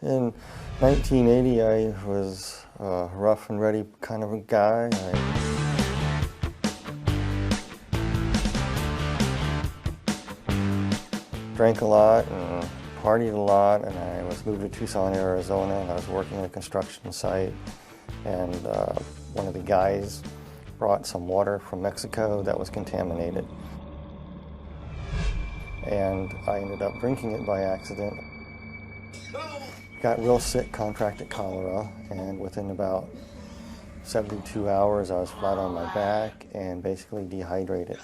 In 1980, I was a rough and ready kind of a guy. I drank a lot and partied a lot, and I was moved to Tucson, Arizona, and I was working at a construction site, and one of the guys brought some water from Mexico that was contaminated. And I ended up drinking it by accident. Got real sick, contracted cholera, and within about 72 hours I was flat on my back and basically dehydrated.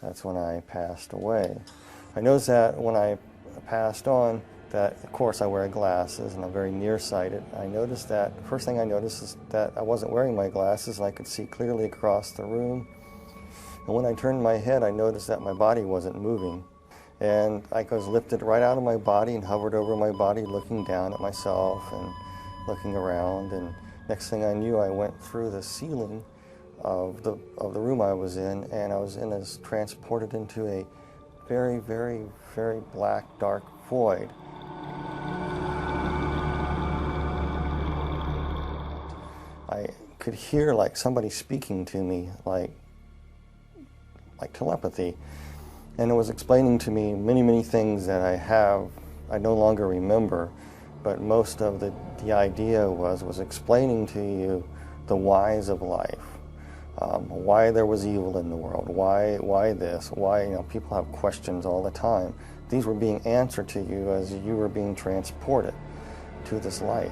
That's when I passed away. I noticed that when I passed on that, of course, I wear glasses and I'm very nearsighted. I noticed that, the first thing I noticed is that I wasn't wearing my glasses and I could see clearly across the room. And when I turned my head, I noticed that my body wasn't moving. And I was lifted right out of my body and hovered over my body, looking down at myself and looking around. And next thing I knew, I went through the ceiling of the room I was in, and I was transported into a very, very, very black, dark void. I could hear like somebody speaking to me, like telepathy. And it was explaining to me many, many things that I no longer remember, but most of the idea was explaining to you the whys of life, why there was evil in the world, why this, why, people have questions all the time. These were being answered to you as you were being transported to this light.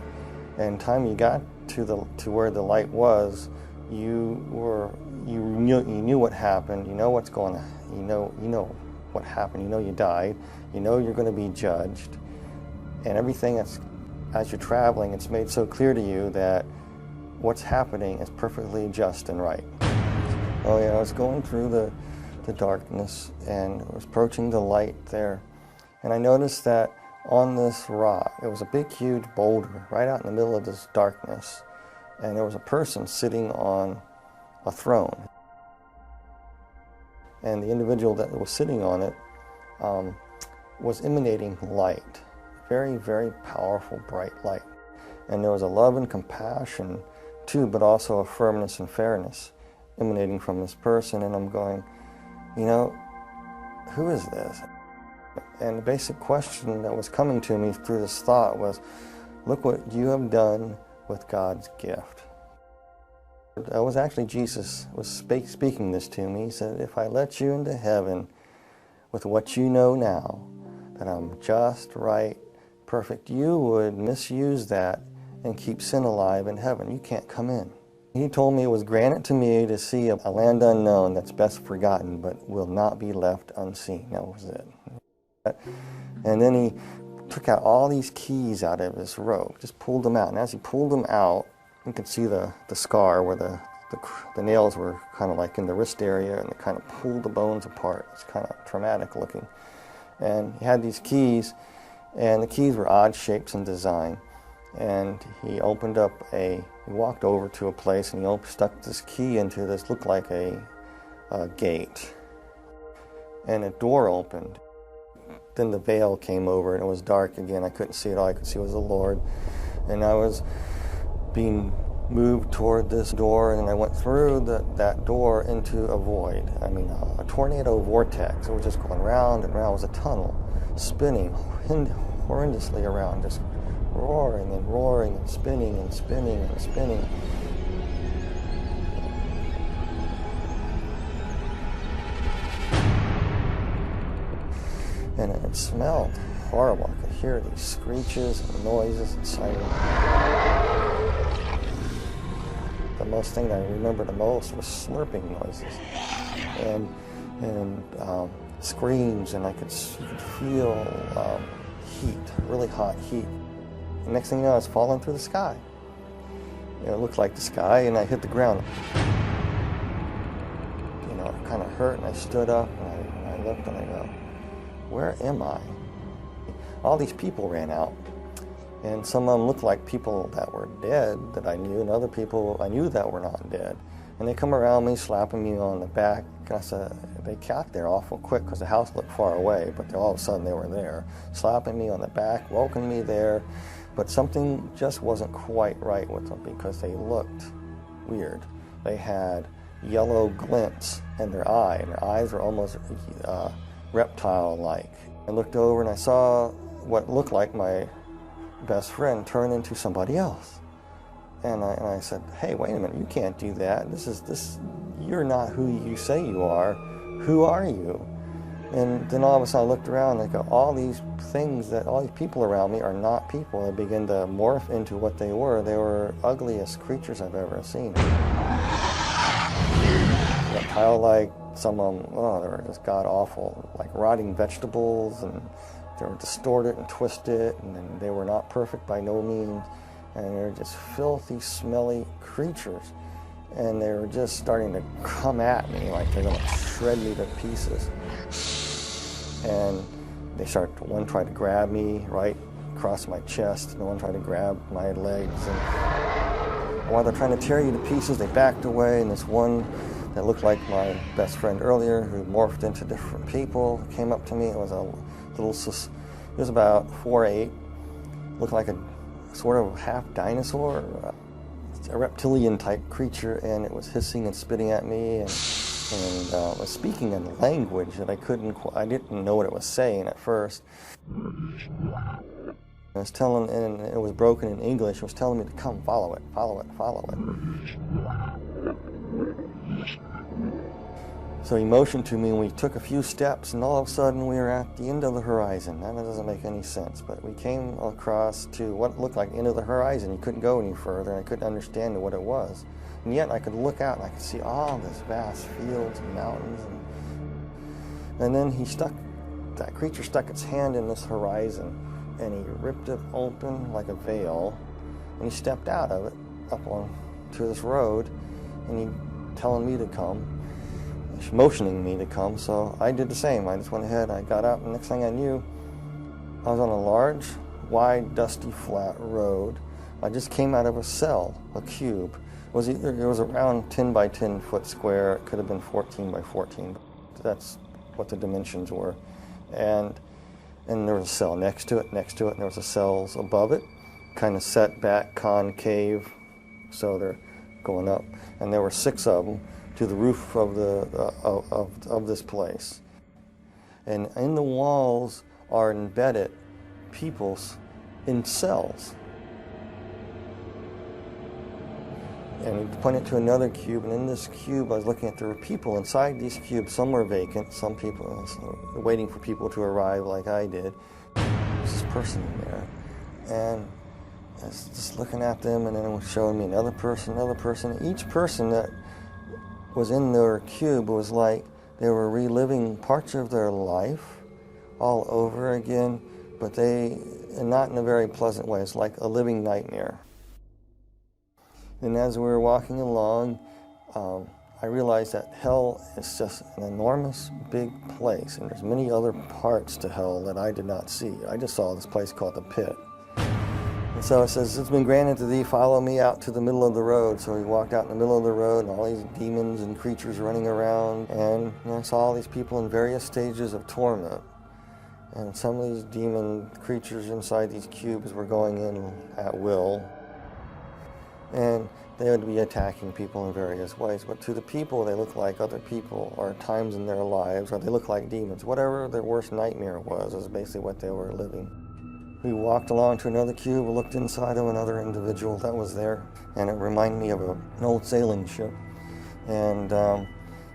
And time you got to where the light was, you knew what happened, you know what's going on. You know what happened, you know you died, you know you're going to be judged, and everything as you're traveling, it's made so clear to you that what's happening is perfectly just and right. Oh yeah, I was going through the darkness and I was approaching the light there, and I noticed that on this rock, it was a big huge boulder right out in the middle of this darkness, and there was a person sitting on a throne. And the individual that was sitting on it was emanating light, very, very powerful, bright light. And there was a love and compassion too, but also a firmness and fairness emanating from this person. And I'm going, who is this? And the basic question that was coming to me through this thought was, look what you have done with God's gift. It was actually Jesus was speaking this to me. He said, if I let you into heaven with what you know now, that I'm just, right, perfect, you would misuse that and keep sin alive in heaven. You can't come in. He told me it was granted to me to see a land unknown that's best forgotten, but will not be left unseen. That was it. And then he took out all these keys out of his robe, just pulled them out. And as he pulled them out, you can see the scar where the nails were kind of like in the wrist area, and it kind of pulled the bones apart. It's kind of traumatic looking. And he had these keys, and the keys were odd shapes and design. And he walked over to a place, and he stuck this key into this, looked like a gate. And a door opened. Then the veil came over, and it was dark again. I couldn't see it. All I could see was the Lord. And I was being moved toward this door, and I went through that door into a void. I mean, a tornado vortex. It was just going round and round. It was a tunnel, spinning horrendously around, just roaring and roaring and spinning and spinning and spinning. And it smelled horrible. I could hear these screeches and noises and sirens. The most thing I remember the most was slurping noises and screams, and you could feel heat, really hot heat. The next thing you know, I was falling through the sky. It looked like the sky, and I hit the ground. It kind of hurt, and I stood up, and I looked, and I go, where am I? All these people ran out. And some of them looked like people that were dead that I knew, and other people I knew that were not dead. And they come around me, slapping me on the back. They got there awful quick because the house looked far away, but all of a sudden they were there, slapping me on the back, welcoming me there. But something just wasn't quite right with them because they looked weird. They had yellow glints in their eye, and their eyes were almost reptile-like. I looked over and I saw what looked like my best friend turn into somebody else. And I said, hey, wait a minute, you can't do that. You're not who you say you are. Who are you? And then all of a sudden I looked around and I go, all these people around me are not people. They began to morph into what they were. They were ugliest creatures I've ever seen. Reptile-like, some of them, they were just god-awful, like rotting vegetables, and they were distorted and twisted, and then they were not perfect by no means, and they were just filthy, smelly creatures. And they were just starting to come at me like they're going to shred me to pieces. And one tried to grab me right across my chest, and one tried to grab my legs. And while they're trying to tear you to pieces, they backed away, and this one that looked like my best friend earlier, who morphed into different people, came up to me. It was he was about 4'8", looked like a sort of half dinosaur, a reptilian type creature, and it was hissing and spitting at me, and was speaking in a language that I didn't know what it was saying at first. I was telling, and it was broken in English. It was telling me to come, follow it, follow it, follow it. So he motioned to me, and we took a few steps, and all of a sudden we were at the end of the horizon. That doesn't make any sense, but we came across to what looked like the end of the horizon. You couldn't go any further, and I couldn't understand what it was. And yet I could look out, and I could see all this vast fields and mountains. And then that creature stuck its hand in this horizon, and he ripped it open like a veil, and he stepped out of it up onto this road, and he telling me to come, motioning me to come, so I did the same. I just went ahead, I got up, and next thing I knew, I was on a large, wide, dusty, flat road. I just came out of a cell, a cube. It was around 10 by 10 foot square. It could have been 14 by 14. That's what the dimensions were. And there was a cell next to it, and there was a cells above it, kind of set back, concave, so they're going up. And there were 6 of them to the roof of of this place. And in the walls are embedded peoples in cells. And he pointed to another cube, and in this cube I was looking at, there were people inside these cubes. Some were vacant, some people waiting for people to arrive like I did. There's this person in there, and I was just looking at them, and then it was showing me another person. Each person that was in their cube was like they were reliving parts of their life all over again, but not in a very pleasant way. It's like a living nightmare. And as we were walking along, I realized that hell is just an enormous big place, and there's many other parts to hell that I did not see. I just saw this place called the pit. And so it says, it's been granted to thee, follow me out to the middle of the road. So he walked out in the middle of the road, and all these demons and creatures running around, and I saw all these people in various stages of torment. And some of these demon creatures inside these cubes were going in at will. And they would be attacking people in various ways. But to the people, they look like other people, or times in their lives, or they look like demons. Whatever their worst nightmare was is basically what they were living. We walked along to another cube, looked inside of another individual that was there, and it reminded me of an old sailing ship. And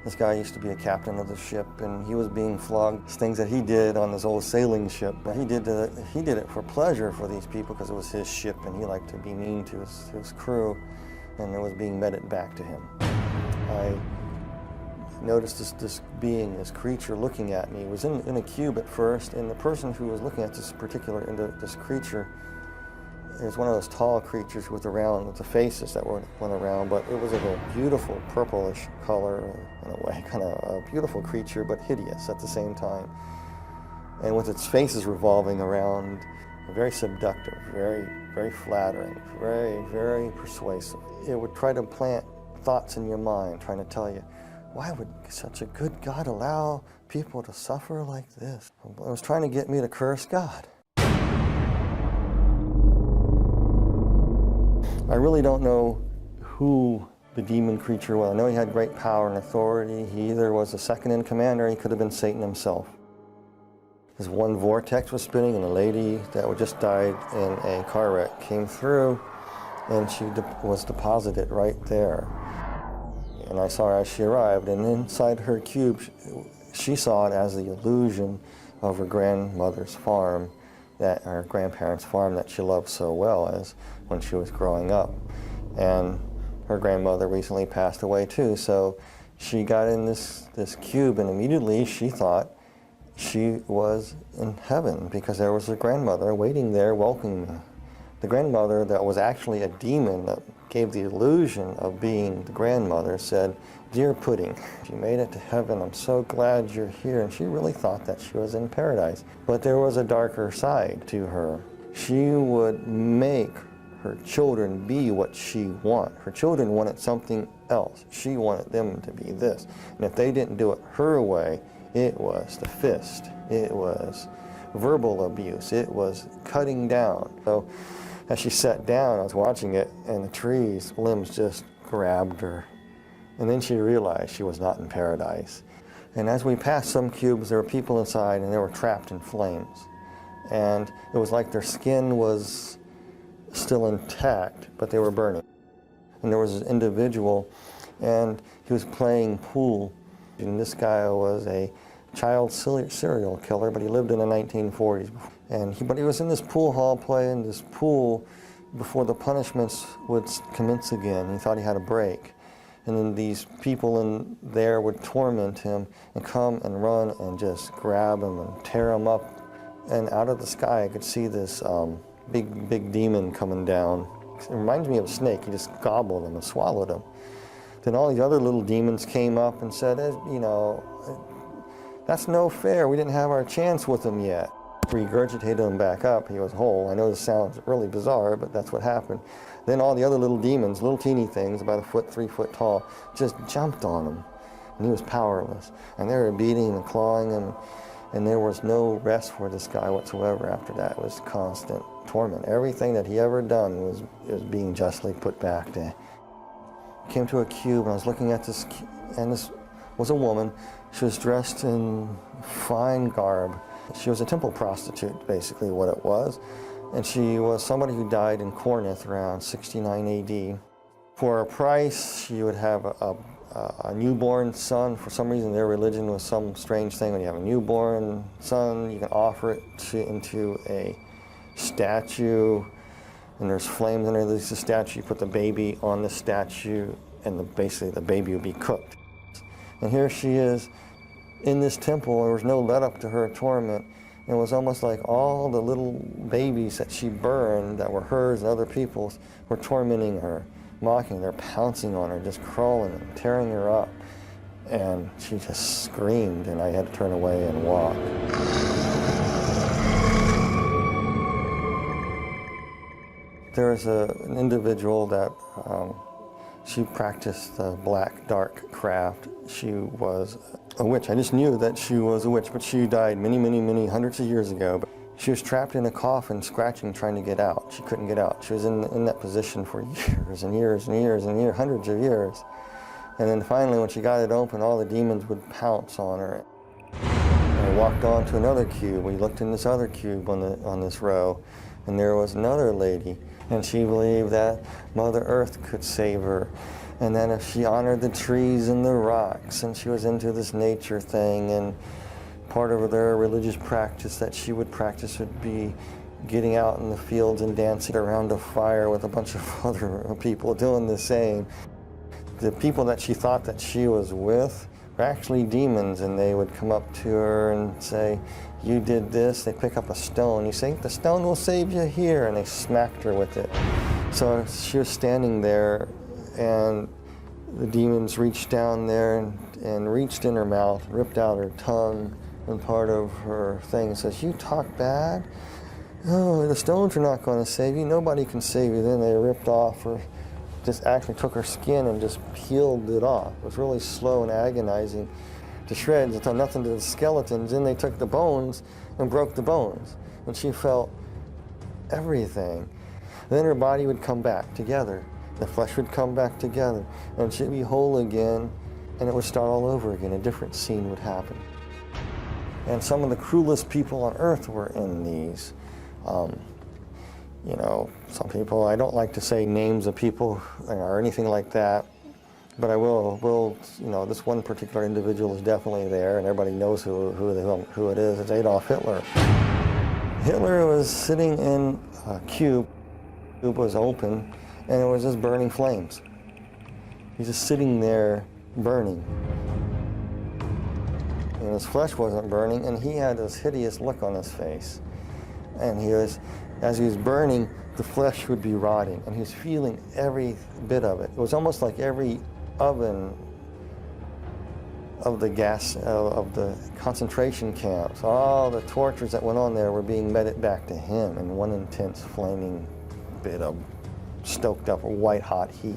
this guy used to be a captain of the ship, and he was being flogged. Things that he did on this old sailing ship, but he did it for pleasure for these people because it was his ship, and he liked to be mean to his crew, and it was being meted back to him. I noticed this being, this creature looking at me. It was in a cube at first, and the person who was looking at this creature is one of those tall creatures with the faces that went around, but it was of a beautiful purplish color in a way, kind of a beautiful creature, but hideous at the same time. And with its faces revolving around, very seductive, very, very flattering, very, very persuasive. It would try to plant thoughts in your mind, trying to tell you, why would such a good God allow people to suffer like this? It was trying to get me to curse God. I really don't know who the demon creature was. I know he had great power and authority. He either was the second in command or he could have been Satan himself. This one vortex was spinning and a lady that had just died in a car wreck came through, and she was deposited right there. And I saw her as she arrived, and inside her cube, she saw it as the illusion of her grandmother's farm, her grandparents' farm that she loved so well as when she was growing up. And her grandmother recently passed away too, so she got in this cube, and immediately she thought she was in heaven because there was a grandmother waiting there welcoming her. The grandmother that was actually a demon that gave the illusion of being the grandmother said, "Dear Pudding, you made it to heaven. I'm so glad you're here." And she really thought that she was in paradise. But there was a darker side to her. She would make her children be what she wanted. Her children wanted something else. She wanted them to be this. And if they didn't do it her way, it was the fist. It was verbal abuse. It was cutting down. So as she sat down, I was watching it, and the tree's limbs just grabbed her. And then she realized she was not in paradise. And as we passed some cubes, there were people inside, and they were trapped in flames. And it was like their skin was still intact, but they were burning. And there was an individual, and he was playing pool. And this guy was a child serial killer, but he lived in the 1940s. But he was in this pool hall playing this pool before the punishments would commence again. He thought he had a break. And then these people in there would torment him and come and run and just grab him and tear him up. And out of the sky I could see this big demon coming down. It reminds me of a snake. He just gobbled him and swallowed him. Then all these other little demons came up and said, "That's no fair. We didn't have our chance with him yet." Regurgitated him back up. He was whole. I know this sounds really bizarre, but that's what happened. Then all the other little demons, little teeny things, about 3 foot tall, just jumped on him. And he was powerless. And they were beating and clawing him. And there was no rest for this guy whatsoever after that. It was constant torment. Everything that he ever done was being justly put back to him. I came to a cube, and I was looking at this, and this was a woman. She was dressed in fine garb. She was a temple prostitute, basically what it was. And she was somebody who died in Corinth around 69 AD. For a price, she would have a newborn son. For some reason, their religion was some strange thing. When you have a newborn son, you can offer it into a statue, and there's flames underneath the statue. You put the baby on the statue, and basically the baby would be cooked. And here she is in this temple. There was no let up to her torment. It was almost like all the little babies that she burned that were hers and other people's were tormenting her, mocking her, pouncing on her, just crawling and tearing her up. And she just screamed, and I had to turn away and walk. There was an individual that she practiced the black dark craft. She was a witch. I just knew that she was a witch, but she died many hundreds of years ago. But she was trapped in a coffin, scratching, trying to get out. She couldn't get out. She was in that position for years and years and years and years, hundreds of years. And then finally, when she got it open, all the demons would pounce on her. And I walked on to another cube. We looked in this other cube on this row, and there was another lady. And she believed that Mother Earth could save her, and that if she honored the trees and the rocks, and she was into this nature thing, and part of their religious practice that she would practice would be getting out in the fields and dancing around a fire with a bunch of other people doing the same. The people that she thought that she was with were actually demons, and they would come up to her and say, "You did this." They pick up a stone. You say, "The stone will save you here," and they smacked her with it. So she was standing there, and the demons reached down there and reached in her mouth, ripped out her tongue and part of her thing, and says, "You talk bad? Oh, the stones are not going to save you. Nobody can save you." Then they ripped off her, just actually took her skin and just peeled it off. It was really slow and agonizing to shreds until nothing to the skeletons. Then they took the bones and broke the bones, and she felt everything. Then her body would come back together. The flesh would come back together, and she'd be whole again, and it would start all over again. A different scene would happen. And some of the cruelest people on earth were in these. You know, some people, I don't like to say names of people or anything like that, but I will, you know, this one particular individual is definitely there, and everybody knows who it is. It's Adolf Hitler. Hitler was sitting in a cube. The cube was open, and it was just burning flames. He's just sitting there burning. And his flesh wasn't burning, and he had this hideous look on his face. And as he was burning, the flesh would be rotting, and he was feeling every bit of it. It was almost like every oven of the gas, of the concentration camps, all the tortures that went on there were being meted back to him in one intense flaming bit of stoked up white hot heat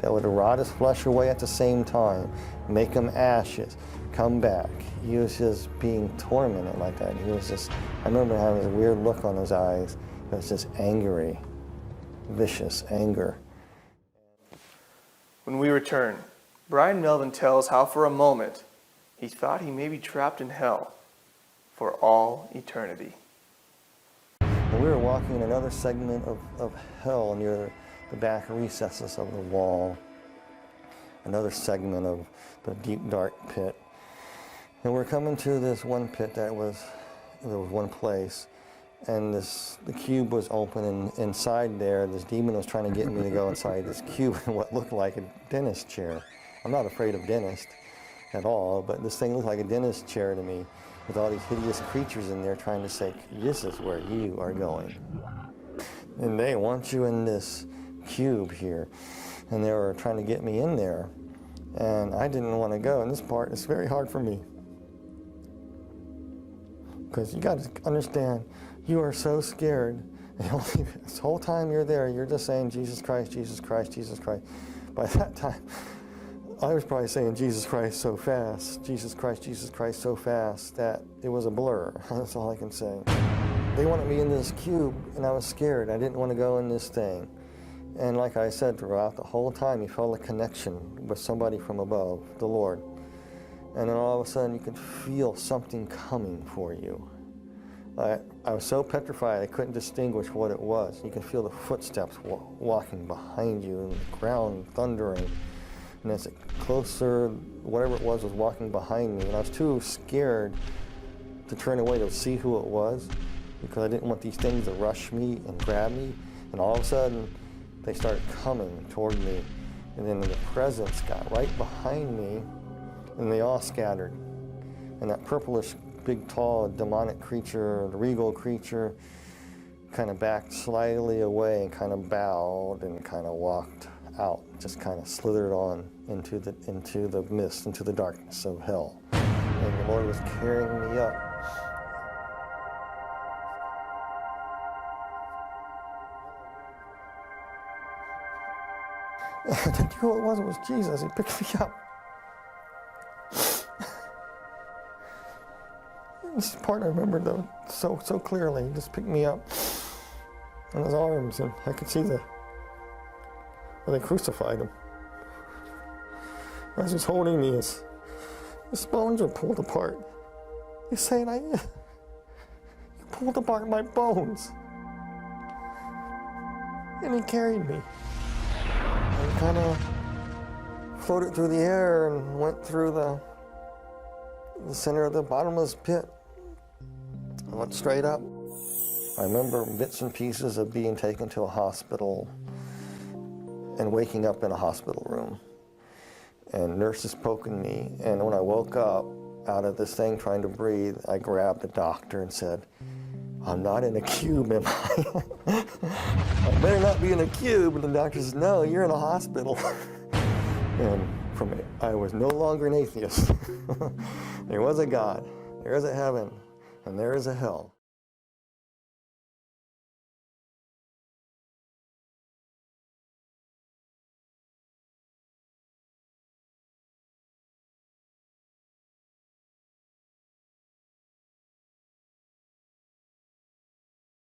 that would rot his flesh away at the same time, make him ashes, come back. He was just being tormented like that. He was just, I remember having a weird look on his eyes. It was just angry, vicious anger. When we return, Brian Melvin tells how for a moment he thought he may be trapped in hell for all eternity. And we were walking in another segment of hell near the back recesses of the wall, another segment of the deep dark pit. And we're coming to this one pit there was one place, and the cube was open, and inside there, this demon was trying to get me to go inside this cube in what looked like a dentist chair. I'm not afraid of dentists at all, but this thing looked like a dentist chair to me, with all these hideous creatures in there trying to say, this is where you are going. And they want you in this cube here. And they were trying to get me in there. And I didn't want to go. And this part is very hard for me. Because you got to understand, you are so scared. And this whole time you're there, you're just saying, Jesus Christ, Jesus Christ, Jesus Christ. By that time, I was probably saying Jesus Christ so fast, Jesus Christ so fast, that it was a blur. That's all I can say. They wanted me in this cube, and I was scared. I didn't want to go in this thing. And like I said, throughout the whole time, you felt a connection with somebody from above, the Lord. And then all of a sudden, you could feel something coming for you. I was so petrified, I couldn't distinguish what it was. You could feel the footsteps walking behind you, and the ground thundering. And as it closer, whatever it was walking behind me. And I was too scared to turn away to see who it was, because I didn't want these things to rush me and grab me. And all of a sudden, they started coming toward me. And then the presence got right behind me, and they all scattered. And that purplish, big, tall, demonic creature, the regal creature, kind of backed slightly away and kind of bowed and kind of walked out, just kind of slithered on into the mist, into the darkness of hell. And the Lord was carrying me up. And you know who it was? It was Jesus. He picked me up. This part I remember though so clearly. He just picked me up in his arms, and I could see where they crucified him. As he's holding me, his bones are pulled apart. He's saying, you pulled apart my bones. And he carried me. And kind of floated through the air and went through the center of the bottomless pit. I went straight up. I remember bits and pieces of being taken to a hospital and waking up in a hospital room, and nurses poking me. And when I woke up out of this thing trying to breathe, I grabbed the doctor and said, I'm not in a cube, am I? I better not be in a cube. And the doctor says, no, you're in a hospital. And from it, I was no longer an atheist. There was a God, there is a heaven, and there is a hell.